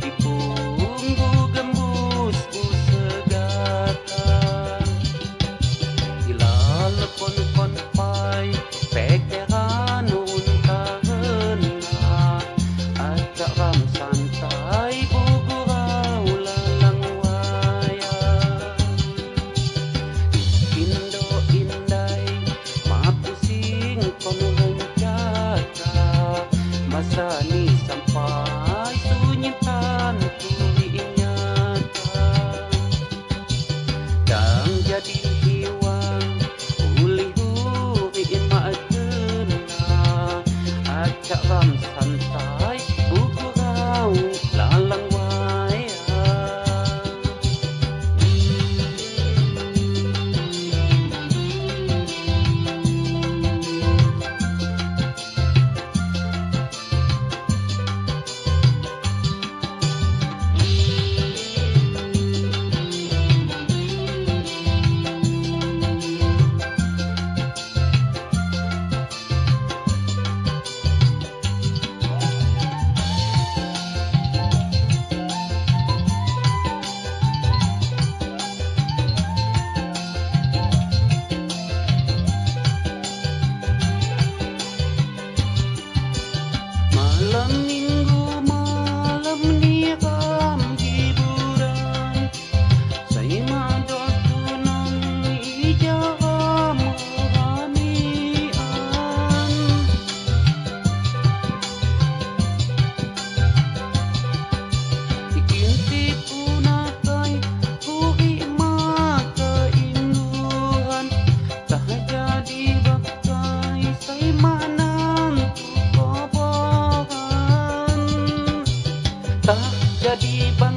Dipunggu gembus ku segatan ilalakon konpai pekeran untahena acak ram santai bugurau lalang waya indo indai mapusing kono rencaka masa ni sampai sunyitan tuli nyata dan jadi hiwang uli huri mak kena acak ram santai bugurau lalang waya. Malam minggu malam niram hiburan saya madol tunang ijaram ramian bikin tipu nakai huri maka induhan tak jadi bakai saya manang tak jadi bang